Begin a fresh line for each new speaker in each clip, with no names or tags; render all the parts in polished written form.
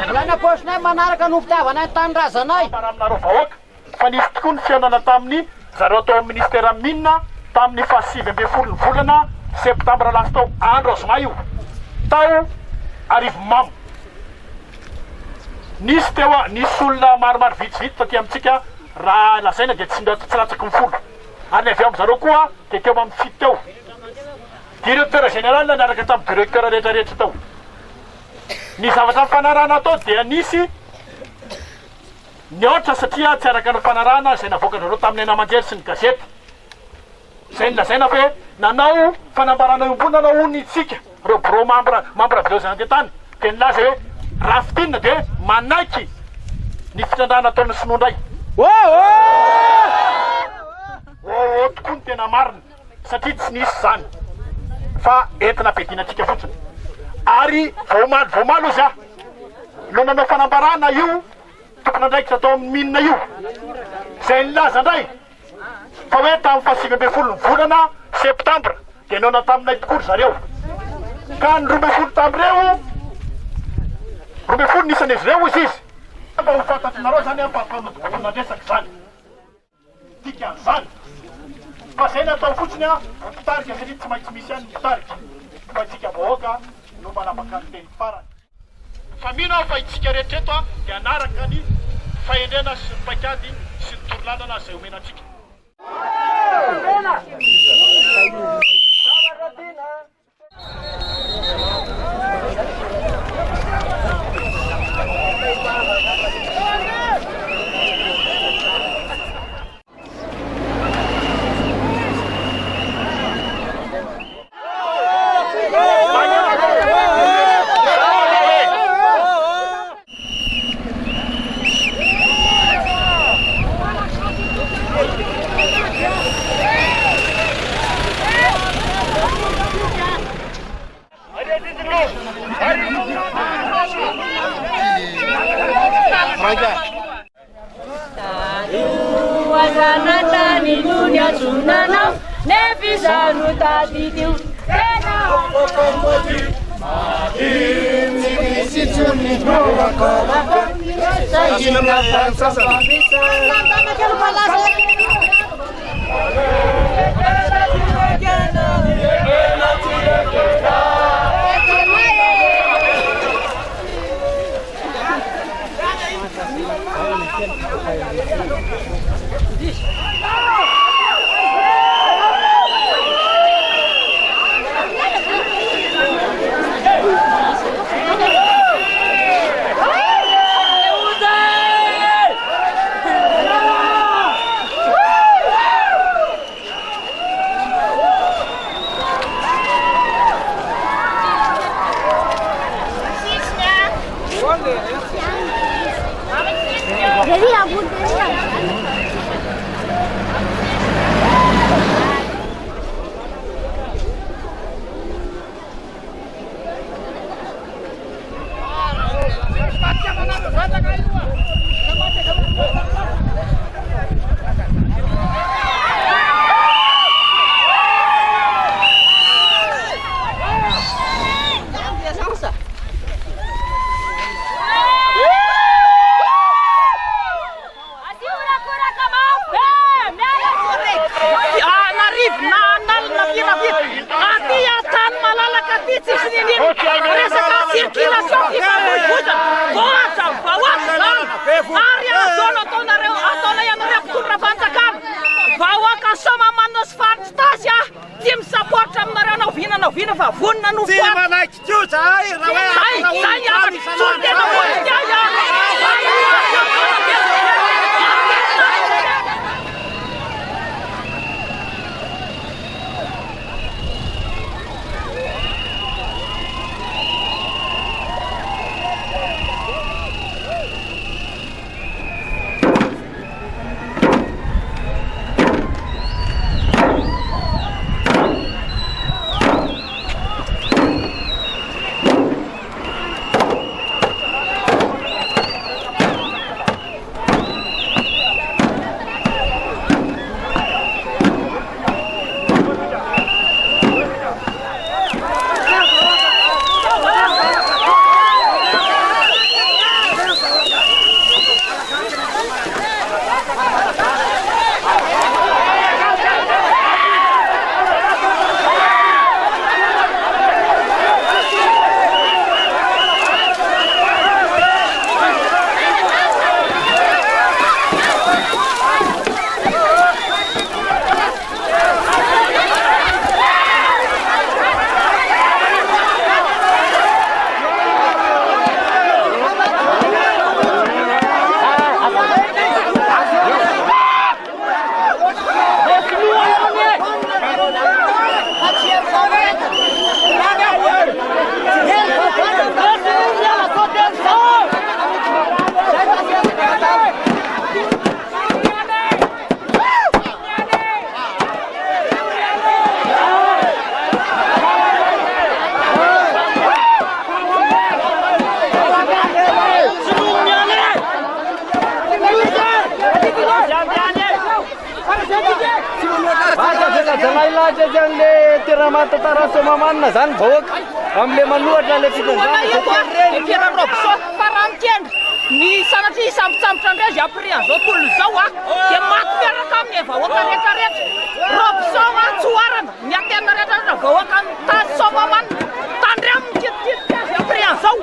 Ilaina paosinay manaraka no fitiavana ny tanindrazanay.
Aminareo vahoaka fa nisy tokoa ny fihaonana tamin'ny zareo tao amin'ny ministera minina tamin'ny fahasivy ambin'ny folo ny volana septambra lasa tao andro azoma io tao arivo mamo. Nisy teo nisy olona maromaro vitsivitsy taty amintsika raha lazaina dia tsy latsaky ny folo ary ny avy amin'ny zareo koa dia teo amin'ny fito teo. Directeur général nanaraka tamin'ny directeur rehetrarehetra tao. Ny zavatra fanarahana atao dia nisy niotra satria tsy araka ny fanarahana izay navoakanareo tamin'ny Aina Amanjery sy ny gazety. Izay nilazaina hoe nanao fanambarana iombonana hono itsika reo bureau membre vidéo antety dia nilaza hoe rafitinina dia manaiky ny fitrandrana ataon'ny Sinondray. Tokoa ny tena marina satria tsy nisy zany fa entina bedinantsika fotsiny ary vomaly ozy no nanao fanambarana io tokony andraikitra atao amin'ny minina io izay nilaza ndray fa hoe tamin'ny fahasivy ambin'ny folo ny volana septambra dia naona taminay tokory zareo ka ny 12 tamin'ireo 12 nisan'izy ireo izy mba ho fantatrinareo zany ampafanodonandresaka zany tika zany fa zay natao fotsiny mitarika satria tsy maintsy misy any mitarika fa itsika vahoaka no manapaka ny teny farany. Fa mino aho fa itsika rehetreto dia anaraka ny fahendrena sy ny paikady sy ny torolalana izay omenantsika.
राजा जंगले तेरा माता तारा सोमा मान नसान भोग हमले मन luar dan lesidan
kira robso parantian ni sana si sam tanda ya pria so tul zawa ke mat kira kam ne fa wakan etaret robso wa suaran nyaten reta na wakan ta somaman tandram kit ya pria so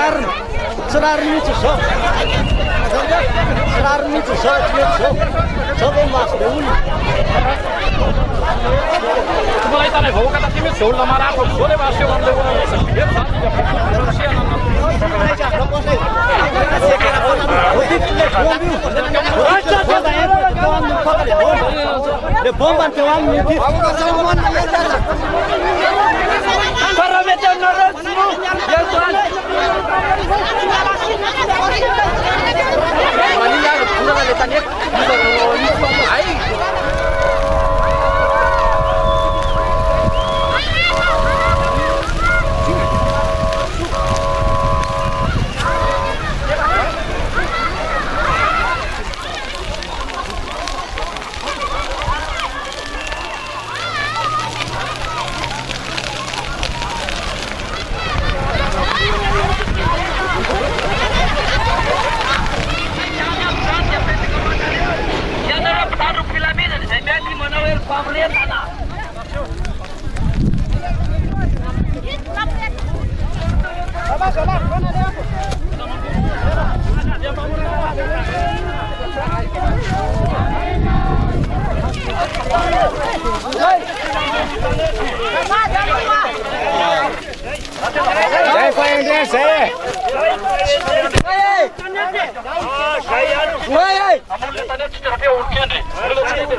Tsy rary mihitsy zao. Tsy rary mihitsy zao, tsy mety zao. Zao vao maso be olona.
Tsy mahita ilay vahoaka taty mihitsy zao olona marako zao rehefa aseho amin'ilay
Le bomba teo aminy ty. Paramety aminareo tsy no.
maniny azy bolana le tanety ay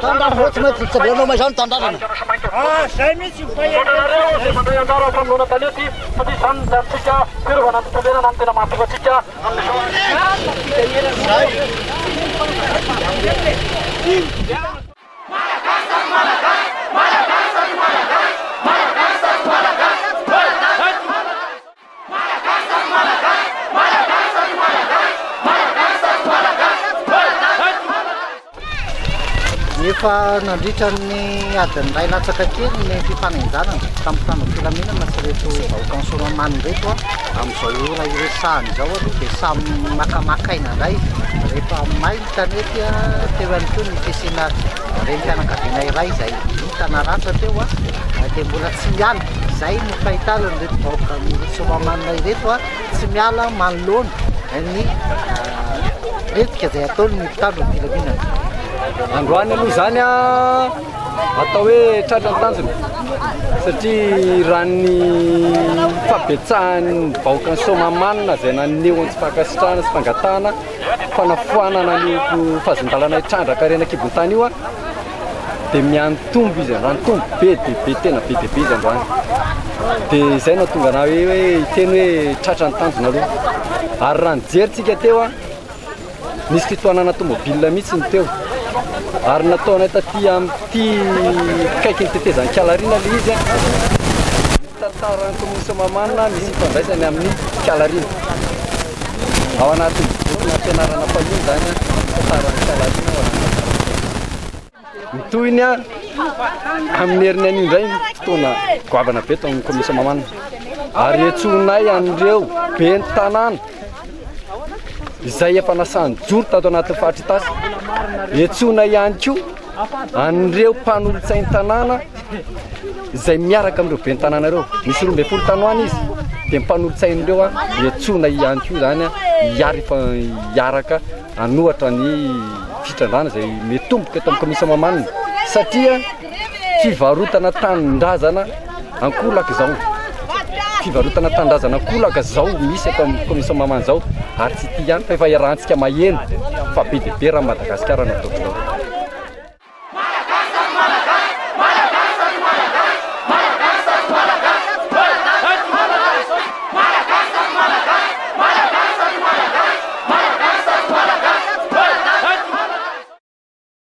Tandràna tsy maintsy tsabianao ma zany tandràna.
Zay mihitsy mifahianareo zay mandray anjara ao fanoloana tanety satria izany antsika fiarovana antotanenana ny tena mahatonga atsika
Efa nandritra ny adiny ray latsaka kely ny fifanenjanana tamin'ny tano filaminana sy reto vahoaka ny Soamamana reto amin'izao ora iresahany izao aloha dia samy makamakaina indray rehefa may ny tanety teo ihany koa ny fisiana renim-pianakaviana iray izay hitana ratra teo dia mbola tsy miala izay no fahitanany reto vahoaka ny Soamamana ireto tsy miala manoloana ny retika izay ataony ny mpitandro ny filaminana.
Androany aloha zany atao hoe tratrany tanjona satria raha ny fabetsahany vahoaka ny Soamamana izay naneho tsy fankasitrahana sy fangatahana fanafoanana ny fahazon-dalana hitrandraka rena kibon-tany io dia miantombo izy raha nitombo be dia be tena be dia be izy androany dia izay no tonga na hoe hiteny hoe tratrany tanjona aloha ary raha nijeritsika teo nisy fitohanana tomobile mihitsy ny teo ary nataonay taty amin'ity kaiky ny tetezany Kalarina le izy tantarany commune Soamamana misy ifandraisany amin'ny Kalarina ao anatin'ny boky fianarana fahiny zany tantarany Kalarina mitohiny amin'ny herinay an'io indray fotoana goavana be eto amin'ny commune Soamamana ary etsonay an'ireo be ny tanàna izay efa nasany joro tato anatin'ny fahatry tasy etsona ihany koa an'ireo mpanolotsainy tanàna izay miaraka amin'ireo be ny tanàna ireo misy 12 tanoana izy dia mpanolotsain'ireo etsona ihany koa zany hiary fa hiaraka anohatra ny fitrandrana izay metomboka eto amin'ny commune Soamamana satria fivarotana tanindrazana ankolaka izao fivarotana tandrazana kolaka zao misy eto amin'ny commune Soamamana zao ary tsy ty ihany fa efa iarahantsika maheno fa be dia be raha Madagasikara natao izao.